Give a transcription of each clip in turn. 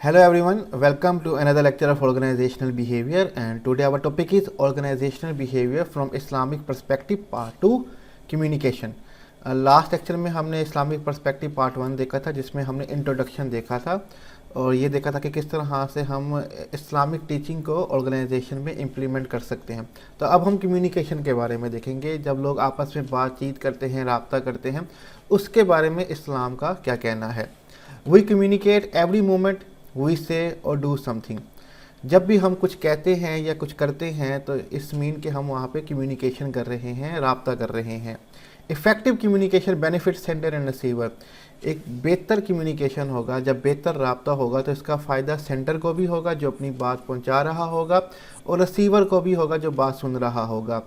Hello everyone, welcome to another lecture of organizational behavior, and today our topic is organizational behavior from Islamic perspective part 2 communication. Last lecture में हमने Islamic perspective part 1 देखा था, जिसमें हमने introduction देखा था और ये देखा था कि किस तरह से हम इस्लामिक टीचिंग को ऑर्गेनाइजेशन में इम्प्लीमेंट कर सकते हैं। तो अब हम कम्युनिकेशन के बारे में देखेंगे। जब लोग आपस में बातचीत करते हैं, राब्ता करते हैं, उसके बारे में इस्लाम का क्या कहना है। We communicate every moment we say और डू समथिंग। जब भी हम कुछ कहते हैं या कुछ करते हैं तो इस मीन के हम वहाँ पे कम्युनिकेशन कर रहे हैं, राब्ता कर रहे हैं। Effective communication benefit sender and receiver. एक बेहतर कम्युनिकेशन होगा, जब बेहतर राब्ता होगा तो इसका फ़ायदा सेंडर को भी होगा जो अपनी बात पहुंचा रहा होगा, और रिसीवर को भी होगा जो बात सुन रहा होगा।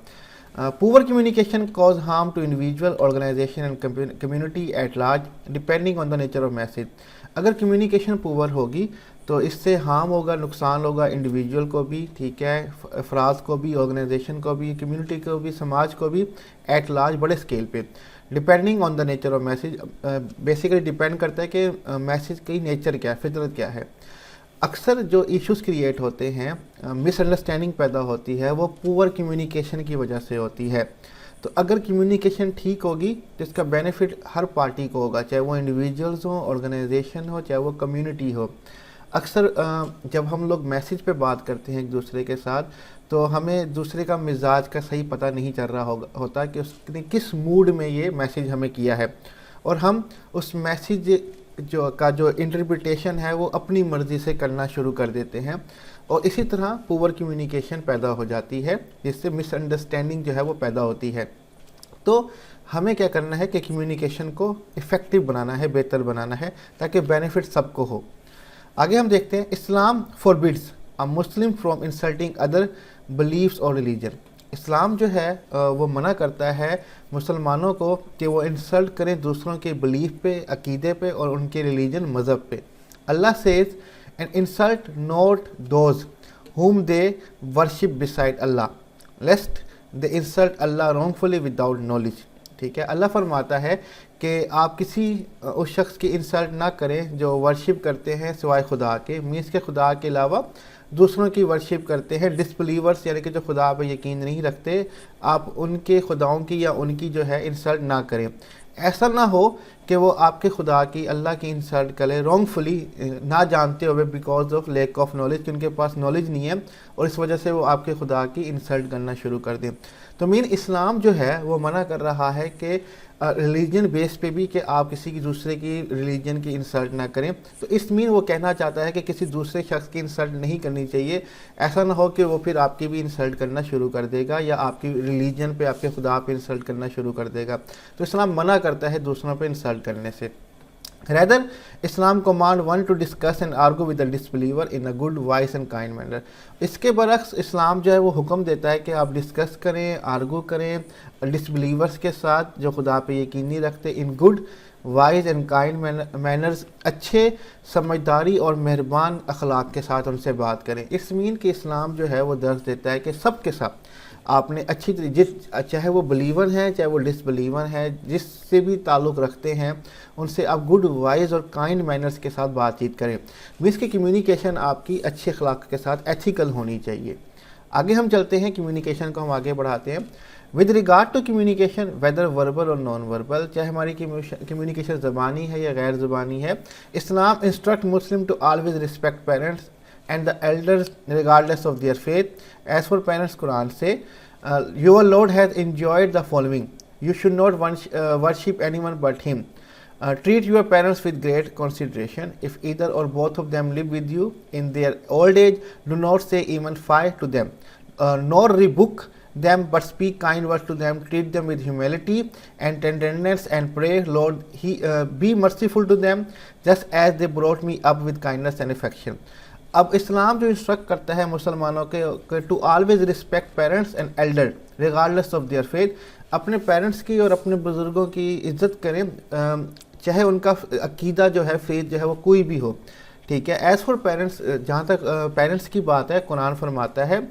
Poor communication cause harm to individual, organisation and community at large depending on the nature of message. अगर कम्युनिकेशन पुअर होगी तो इससे हार्म होगा, नुकसान होगा इंडिविजुअल को भी, ठीक है, अफराद को भी, ऑर्गेनाइजेशन को भी, कम्युनिटी को भी, समाज को भी, एट लार्ज बड़े स्केल पे। Depending on the nature of message, basically depend करता है कि मैसेज की नेचर क्या है, फितरत क्या है। अक्सर जो इश्यूज़ क्रिएट होते हैं, मिसअंडरस्टैंडिंग पैदा होती है, वो पुअर कम्युनिकेशन की वजह से होती है। तो अगर कम्युनिकेशन ठीक होगी तो इसका बेनिफिट हर पार्टी को होगा, चाहे वो इंडिविजुअल्स हो, ऑर्गेनाइजेशन हो, चाहे वो कम्युनिटी हो। अक्सर जब हम लोग मैसेज पे बात करते हैं एक दूसरे के साथ, तो हमें दूसरे का मिजाज का सही पता नहीं चल रहा होता कि उसने किस मूड में ये मैसेज हमें किया है, और हम उस मैसेज जो इंटरप्रिटेशन है वो अपनी मर्ज़ी से करना शुरू कर देते हैं, और इसी तरह पुअर कम्युनिकेशन पैदा हो जाती है, जिससे मिसअंडरस्टैंडिंग जो है वो पैदा होती है। तो हमें क्या करना है कि कम्युनिकेशन को इफ़ेक्टिव बनाना है, बेहतर बनाना है, ताकि बेनिफिट सबको हो। आगे हम देखते हैं, Islam forbids a Muslim from insulting other believes और रिलीजन। इस्लाम जो है वो मना करता है मुसलमानों को कि वो इंसल्ट करें दूसरों के बिलीफ पे, अकीदे पे और उनके रिलीजन, मज़हब पे। Allah says and insult not those whom they worship beside Allah lest they insult Allah wrongfully without knowledge। ठीक है, अल्लाह फरमाता है कि आप किसी उस शख्स की इंसल्ट ना करें जो वर्शिप करते हैं सिवाय खुदा के, मीन्स के खुदा के अलावा दूसरों की वर्शिप करते हैं, डिसबिलीवर्स यानी कि जो खुदा पर यकीन नहीं रखते, आप उनके खुदाओं की या उनकी जो है इंसल्ट ना करें। ऐसा ना हो कि वो आपके खुदा की, अल्लाह की इंसल्ट करें रॉन्गफुली, ना जानते हुए, because of lack of knowledge, कि उनके पास नॉलेज नहीं है और इस वजह से वो आपके खुदा की इंसल्ट करना शुरू कर दें। तो मीन इस्लाम जो है वो मना कर रहा है कि रिलीजन बेस पे भी कि आप किसी की दूसरे की रिलीजन की इंसल्ट ना करें। तो इस मीन वो कहना चाहता है कि किसी दूसरे शख्स की इंसल्ट नहीं करनी चाहिए। ऐसा ना हो कि वो फिर आपकी भी इंसल्ट करना शुरू कर देगा या आपकी रिलीजन पे, आपके खुदा पे इंसल्ट करना शुरू कर देगा। तो इस्लाम मना करता है दूसरों पे इंसल्ट करने से। Rather, Islam command one to discuss and argue with the disbeliever in a good, wise and kind manner। इसके बरक्स इस्लाम जो है वो हुक्म देता है कि आप डिस्कस करें, आर्गू करें डिसबिलीवर्स के साथ जो खुदा पे यकीन नहीं रखते, in good, wise and kind manners, अच्छे, समझदारी और मेहरबान अखलाक के साथ उनसे बात करें। इस मीन कि इस्लाम जो है वो दर्ज देता है कि सब के साथ आपने अच्छी तरीके, चाहे वो बिलीवर हैं चाहे वो डिसबिलीवर हैं, जिससे भी ताल्लुक़ रखते हैं उनसे आप गुड, वाइज और काइंड मैनर्स के साथ बातचीत करें। मीन्स की कम्युनिकेशन आपकी अच्छे अखलाक के साथ एथिकल होनी चाहिए। आगे हम चलते हैं, कम्युनिकेशन को हम आगे बढ़ाते हैं। With regard to communication whether verbal और नॉन वर्बल, चाहे हमारी कम्युनिकेशन ज़बानी है या गैर ज़बानी है, Islam instruct Muslim to always respect parents and the elders regardless of their faith. As for parents, Quran say, your Lord has enjoyed the following: you should not worship anyone but him. Treat your parents with great consideration. If either or both of them live with you in their old age, do not say even five to them, nor rebuke them, but speak kind words to them. Treat them with humility and tenderness, and pray, Lord, be merciful to them, just as they brought me up with kindness and affection। अब इस्लाम जो instruct करता है मुसलमानों के to always respect parents and elder regardless of their faith, अपने parents की और अपने बुज़ुर्गों की इज़्ज़त करें, चाहे उनका अकीदा जो है, फेथ जो है वो कोई भी हो। ठीक है, एज़ फॉर पेरेंट्स, जहाँ तक पेरेंट्स की बात है, कुरान फरमाता है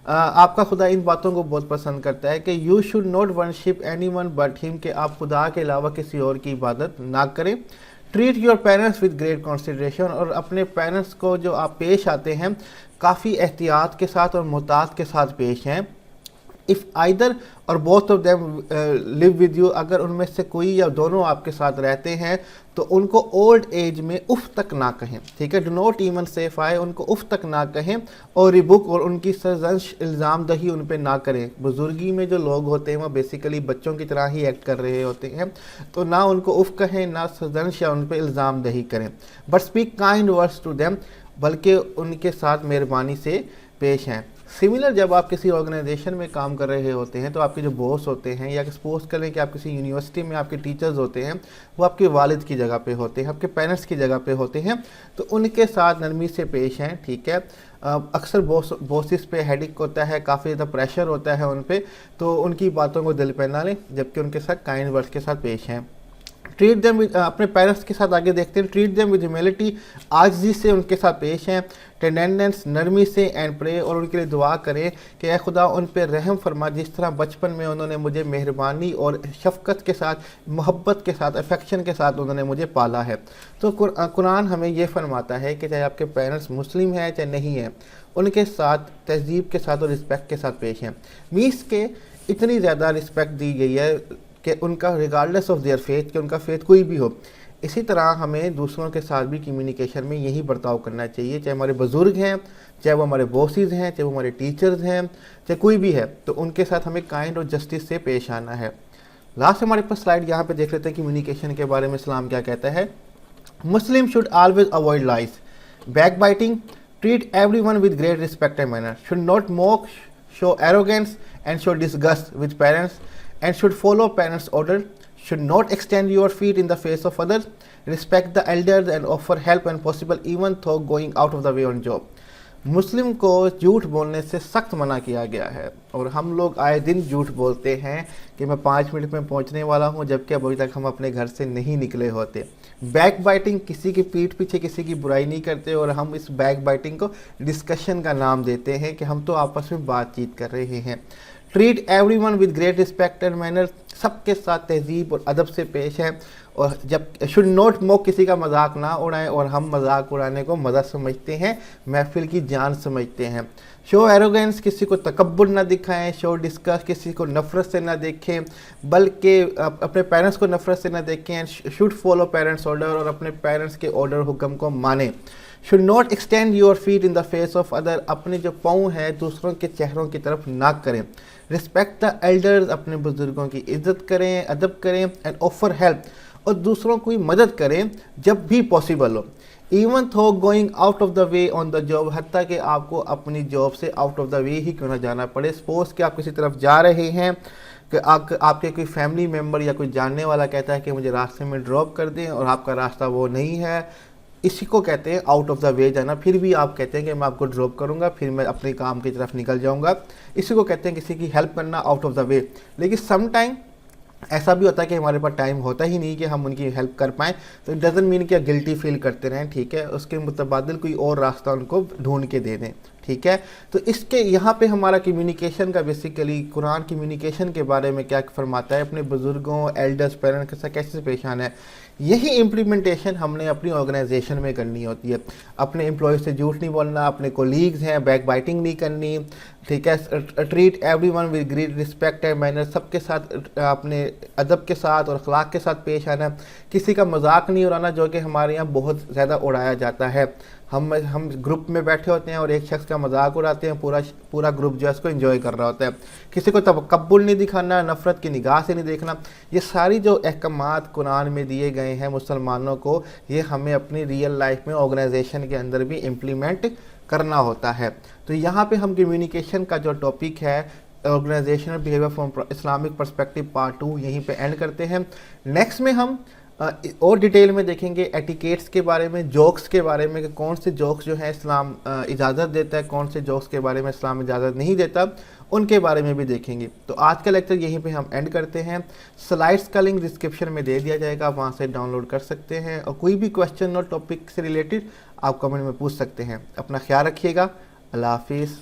आपका खुदा इन बातों को बहुत पसंद करता है कि you should not worship any one but him, कि आप खुदा के अलावा किसी और की इबादत ना करें। Treat your parents with great consideration, और अपने पेरेंट्स को जो आप पेश आते हैं काफ़ी एहतियात के साथ और मोहतात के साथ पेश हैं। इफ़ आइदर और both of them live with you, अगर उनमें से कोई या दोनों आपके साथ रहते हैं तो उनको ओल्ड एज में उफ तक ना कहें, ठीक है। डू नॉट इवन से फाय, उनको उफ तक ना कहें, और रिबुक, और उनकी सरजंश इल्ज़ाम दही उन पे ना करें। बुजुर्गी में जो लोग होते हैं वो बेसिकली बच्चों की तरह ही एक्ट कर रहे होते हैं, तो ना उनको उफ कहें, ना सरजंश या उन पे इल्ज़ाम दही करें। But speak kind words to them, बल्कि उनके साथ मेहरबानी से पेश हैं। सिमिलर जब आप किसी ऑर्गेनाइजेशन में काम कर रहे होते हैं तो आपके जो बॉस होते हैं, या सपोज करें कि आप किसी यूनिवर्सिटी में आपके टीचर्स होते हैं, वो आपके वालिद की जगह पे होते हैं, आपके पेरेंट्स की जगह पे होते हैं, तो उनके साथ नरमी से पेश हैं, ठीक है। अक्सर बॉसेस पे हेडिक होता है, काफ़ी ज़्यादा प्रेशर होता है उन पे, तो उनकी बातों को दिल पे ना लें, जबकि उनके साथ काइंड वर्ड्स के साथ पेश हैं। ट्रीट देम विद, अपने पेरेंट्स के साथ आगे देखते हैं, ट्रीट देम विद ह्यूमिलिटी, आजिज़ी से उनके साथ पेश हैं, टेंडेंस, नरमी से, एंड प्रे, और उनके लिए दुआ करें कि ऐ खुदा उन पर रहम फरमा, जिस तरह बचपन में उन्होंने मुझे मेहरबानी और शफ़क़त के साथ, मोहब्बत के साथ, अफेक्शन के साथ उन्होंने मुझे पाला है। तो कुरान हमें ये फरमाता है कि चाहे आपके पेरेंट्स मुस्लिम हैं चाहे नहीं हैं, उनके साथ तहज़ीब के साथ और रिस्पेक्ट के साथ पेश हैं। मीन्स के इतनी ज़्यादा रिस्पेक्ट दी गई है कि उनका रिगार्डलेस ऑफ देयर फेथ, कि उनका फेथ कोई भी हो। इसी तरह हमें दूसरों के साथ भी कम्युनिकेशन में यही बर्ताव करना चाहिए, चाहे हमारे बुज़ुर्ग हैं, चाहे वो हमारे बॉसेस हैं, चाहे वो हमारे टीचर्स हैं, चाहे कोई भी है, तो उनके साथ हमें काइंड और जस्टिस से पेश आना है। लास्ट हमारे पास स्लाइड यहाँ पे देख लेते हैं कम्युनिकेशन के बारे में इस्लाम क्या कहता है। मुस्लिम should always avoid lies, back biting, treat every one with great respect and manner, should not mock, show arrogance and show disgust with parents, and should follow parents' order, should not extend your feet in the face of others, respect the elders and offer help when possible even though going out of the way on job। मुस्लिम को झूठ बोलने से सख्त मना किया गया है, और हम लोग आए दिन झूठ बोलते हैं कि मैं 5 मिनट में पहुंचने वाला हूं, जबकि अभी तक हम अपने घर से नहीं निकले होते। बैक बाइटिंग, किसी की पीठ पीछे किसी की बुराई नहीं करते, और हम इस बैक बाइटिंग को डिस्कशन का नाम देते हैं कि हम तो आपस में बातचीत कर रहे हैं। Treat every one with great respect and manner, सबके साथ तहजीब और अदब से पेश है, और जब शुड नोट मॉक, किसी का मजाक ना उड़ाएं, और हम मजाक उड़ाने को मज़ा समझते हैं, महफिल की जान समझते हैं। शो एरोगेंस, किसी को तकब्बुर ना दिखाएं, शो डिस्कस, किसी को नफ़रत से ना देखें, बल्कि अपने पेरेंट्स को नफ़रत से ना देखें। And should follow parents order, और अपने पेरेंट्स के ऑर्डर हुक्म को मानें। Should not extend your feet in the face of other, अपने जो पाँव हैं दूसरों के चेहरों की तरफ ना करें। रिस्पेक्ट द एल्डर्स, अपने बुजुर्गों की इज्जत करें, अदब करें। एंड ऑफर हेल्प, और दूसरों की मदद करें जब भी पॉसिबल हो। इवन थो going out of the way on the job, हत्ता कि आपको अपनी जॉब से आउट ऑफ द वे ही क्यों ना जाना पड़े। सपोज कि आप किसी तरफ जा रहे हैं, कि आपके कोई फैमिली मेम्बर या कोई जानने वाला कहता है कि मुझे रास्ते में ड्रॉप कर दें, और आपका रास्ता वो नहीं है, इसी को कहते हैं आउट ऑफ द वे जाना। फिर भी आप कहते हैं कि मैं आपको ड्रॉप करूंगा, फिर मैं अपने काम की तरफ निकल जाऊंगा, इसी को कहते हैं किसी की हेल्प करना आउट ऑफ द वे। लेकिन सम टाइम ऐसा भी होता है कि हमारे पास टाइम होता ही नहीं कि हम उनकी हेल्प कर पाएँ, तो इट डजंट मीन कि गिल्टी फील करते रहें, ठीक है। उसके मुतबादिल कोई और रास्ता उनको ढूंढ के दे दें, ठीक है। तो इसके यहाँ पे हमारा कम्युनिकेशन का बेसिकली कुरान कम्युनिकेशन के बारे में क्या फरमाता है, अपने बुज़ुर्गों, एल्डर्स, पेरेंट्स के साथ कैसे पेश आना है, यही इम्प्लीमेंटेशन हमने अपनी ऑर्गेनाइजेशन में करनी होती है। अपने एम्प्लॉय से झूठ नहीं बोलना, अपने कोलीग्स हैं बैक बाइटिंग नहीं करनी, ठीक है। Treat every one with great respect and manner, सबके साथ अपने अदब के साथ और अखलाक के साथ पेश आना। किसी का मजाक नहीं उड़ाना, जो कि हमारे यहाँ बहुत ज़्यादा उड़ाया जाता है। हम ग्रुप में बैठे होते हैं और एक शख्स का मजाक उड़ाते हैं, पूरा ग्रुप जो है उसको एंजॉय कर रहा होता है। किसी को तकब्बुर नहीं दिखाना, नफ़रत की निगाह से नहीं देखना। ये सारी जो अहकामात कुरान में दिए गए हैं मुसलमानों को, ये हमें अपनी रियल लाइफ में ऑर्गेनाइजेशन के अंदर भी इम्प्लीमेंट करना होता है। तो यहाँ पे हम कम्युनिकेशन का जो टॉपिक है organisational behaviour from Islamic perspective part 2 यहीं पे एंड करते हैं। नेक्स्ट में हम और डिटेल में देखेंगे एटिकेट्स के बारे में, जोक्स के बारे में, कि कौन से जोक्स जो है इस्लाम इजाज़त देता है, कौन से जोक्स के बारे में इस्लाम इजाज़त नहीं देता, उनके बारे में भी देखेंगे। तो आज का लेक्चर यहीं पे हम एंड करते हैं। स्लाइड्स का लिंक डिस्क्रिप्शन में दे दिया जाएगा, वहाँ से डाउनलोड कर सकते हैं, और कोई भी क्वेश्चन और टॉपिक से रिलेटेड आप कमेंट में पूछ सकते हैं। अपना ख्याल रखिएगा। अल्लाह हाफिज़।